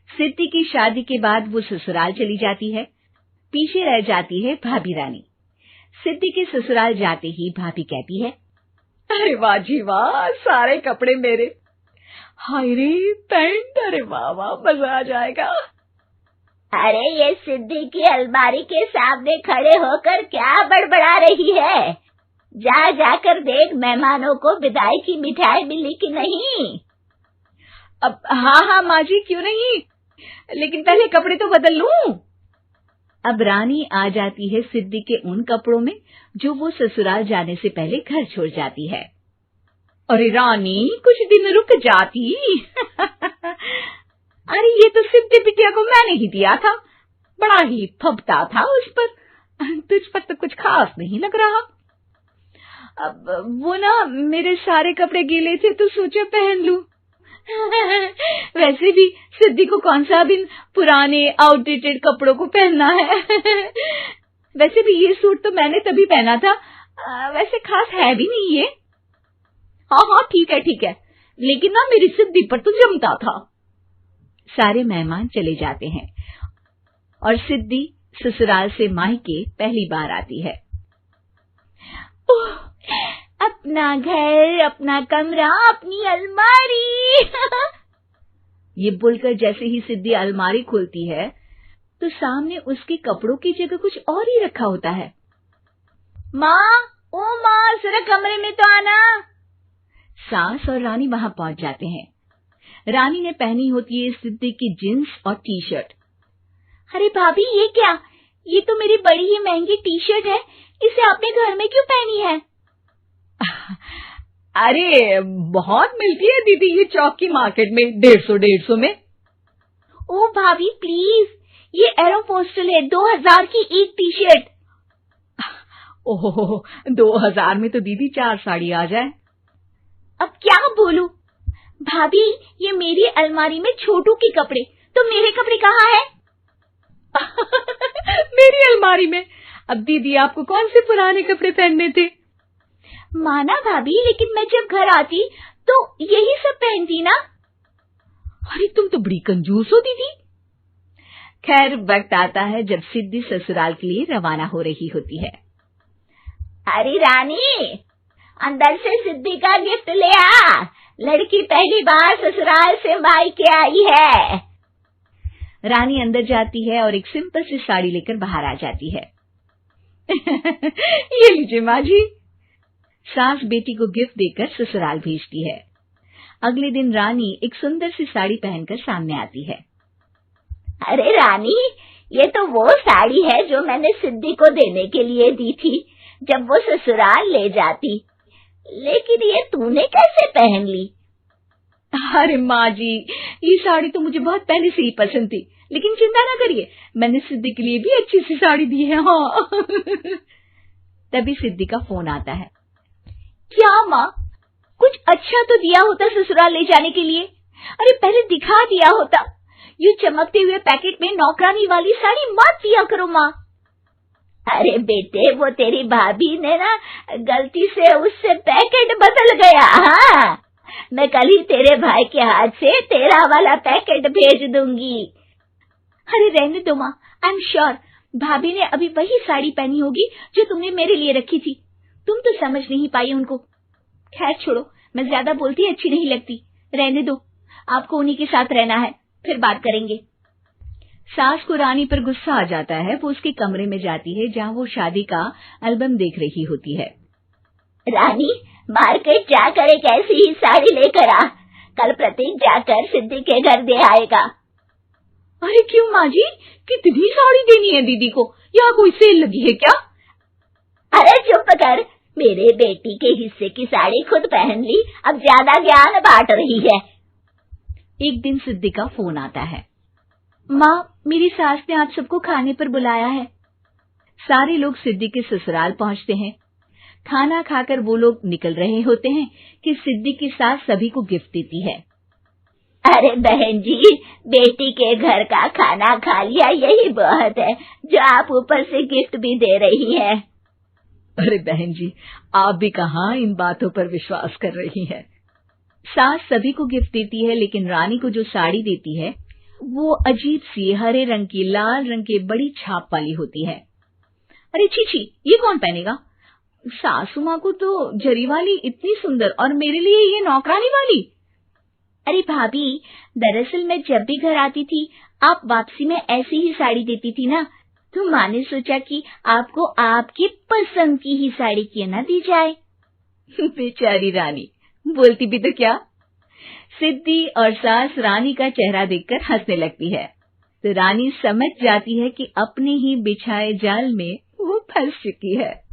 सिद्धि की शादी के बाद वो ससुराल चली जाती है। पीछे रह जाती है भाभी रानी। सिद्धि के ससुराल जाते ही भाभी कहती है, अरे वाह जी वाह, सारे कपड़े मेरे। हाय रे पैंट, अरे वाह वाह, मजा आ जाएगा। अरे ये सिद्धि की अलमारी के सामने खड़े होकर क्या बड़बड़ा रही है? जा जाकर देख मेहमानों को विदाई की मिठाई मिली कि नहीं। अब हाँ माँ जी, क्यों नहीं, लेकिन पहले कपड़े तो बदल लूं। अब रानी आ जाती है सिद्धि के उन कपड़ों में जो वो ससुराल जाने से पहले घर छोड़ जाती है। अरे रानी, कुछ दिन रुक जाती। अरे ये तो सिद्धि बिटिया को मैंने ही दिया था, बड़ा ही फबता था उस पर, तुझ पर तो कुछ खास नहीं लग रहा। अब वो ना मेरे सारे कपड़े गीले थे तो सोचा पहन लूं। वैसे भी सिद्धि को कौन सा दिन पुराने आउटडेटेड कपड़ों को पहनना है। वैसे भी ये सूट तो मैंने तभी पहना था, वैसे खास है भी नहीं ये। हाँ ठीक है, लेकिन ना मेरी सिद्धि पर तो जमता था। सारे मेहमान चले जाते हैं और सिद्धि ससुराल से मायके पहली बार आती है। अपना घर, अपना कमरा, अपनी अलमारी। ये बोलकर जैसे ही सिद्धि अलमारी खोलती है तो सामने उसके कपड़ों की जगह कुछ और ही रखा होता है। माँ, ओ माँ, जरा कमरे में तो आना। सास और रानी वहां पहुंच जाते हैं। रानी ने पहनी होती है सिद्धि की जींस और टी शर्ट। अरे भाभी, ये क्या? ये तो मेरी बड़ी ही महंगी टी शर्ट है, इसे आपने घर में क्यों पहनी है? अरे बहुत मिलती है दीदी ये चौक की मार्केट में, 150 में। ओ भाभी प्लीज, ये एरोपोस्टल है, 2000 की एक टी शर्ट। ओहो, 2000 में तो दीदी 4 साड़ी आ जाए। अब क्या बोलूं? भाभी, ये मेरी अलमारी में छोटू के कपड़े, तो मेरे कपड़े कहाँ हैं? मेरी अलमारी में? अब दीदी आपको कौन से पुराने कपड़े पहनने थे? माना भाभी, लेकिन मैं जब घर आती तो यही सब पहनती ना। अरे तुम तो बड़ी कंजूस हो दीदी। खैर, वक्त आता है जब सिद्धि ससुराल के लिए रवाना हो रही होती है। अरे रानी, अंदर से सिद्धि का गिफ्ट ले आ, लड़की पहली बार ससुराल से मायके आई है। रानी अंदर जाती है और एक सिंपल सी साड़ी लेकर बाहर आ जाती है। ये लीजिए माँ जी। सास बेटी को गिफ्ट देकर ससुराल भेजती है। अगले दिन रानी एक सुंदर सी साड़ी पहनकर सामने आती है। अरे रानी, ये तो वो साड़ी है जो मैंने सिद्धि को देने के लिए दी थी जब वो ससुराल ले जाती, लेकिन ये तूने कैसे पहन ली? अरे माँ जी, ये साड़ी तो मुझे बहुत पहले से ही पसंद थी, लेकिन चिंता ना करिए, मैंने सिद्धि के लिए भी अच्छी सी साड़ी दी है। हाँ। तभी सिद्धि का फोन आता है। क्या माँ, कुछ अच्छा तो दिया होता ससुराल ले जाने के लिए। अरे पहले दिखा दिया होता। ये चमकते हुए पैकेट में नौकरानी वाली साड़ी मत दिया करो माँ। अरे बेटे, वो तेरी भाभी ने ना गलती से उससे पैकेट बदल गया। हाँ, मैं कल ही तेरे भाई के हाथ से तेरा वाला पैकेट भेज दूंगी। अरे रहने दो माँ, आई एम श्योर भाभी ने अभी वही साड़ी पहनी होगी जो तुमने मेरे लिए रखी थी। तुम तो समझ नहीं पाई उनको। खैर छोड़ो, मैं ज्यादा बोलती अच्छी नहीं लगती, रहने दो, आपको उन्हीं के साथ रहना है, फिर बात करेंगे। सास को रानी पर गुस्सा आ जाता है। वो उसके कमरे में जाती है जहाँ वो शादी का एल्बम देख रही होती है। रानी, मार्केट जाकर एक ऐसी ही साड़ी लेकर आ, कल प्रतीक जाकर सिद्धि के घर दे आएगा। अरे क्यों माँ जी, कितनी साड़ी देनी है दीदी को? यहाँ कोई सेल लगी है क्या? अरे चुप कर, मेरे बेटी के हिस्से की साड़ी खुद पहन ली, अब ज्यादा ज्ञान बांट रही है। एक दिन सिद्धि का फोन आता है। माँ, मेरी सास ने आज सबको खाने पर बुलाया है। सारे लोग सिद्धि के ससुराल पहुँचते हैं। खाना खाकर वो लोग निकल रहे होते हैं कि सिद्धि की सास सभी को गिफ्ट देती है। अरे बहन जी, बेटी के घर का खाना खा लिया, यही बहुत है जो आप ऊपर से गिफ्ट भी दे रही है। अरे बहन जी, आप भी कहाँ इन बातों पर विश्वास कर रही हैं। सास सभी को गिफ्ट देती है, लेकिन रानी को जो साड़ी देती है वो अजीब सी हरे रंग की लाल रंग के बड़ी छाप वाली होती है। अरे छी छी, ये कौन पहनेगा? सासू माँ को तो जरी वाली इतनी सुंदर और मेरे लिए ये नौकरानी वाली। अरे भाभी, दरअसल मैं जब भी घर आती थी आप वापसी में ऐसी ही साड़ी देती थी ना, तो माँ ने सोचा कि आपको आपकी पसंद की ही साड़ी क्यों ना दी जाए। बेचारी रानी, बोलती भी तो क्या। सिद्धि और सास रानी का चेहरा देखकर हंसने लगती है, तो रानी समझ जाती है कि अपने ही बिछाए जाल में वो फंस चुकी है।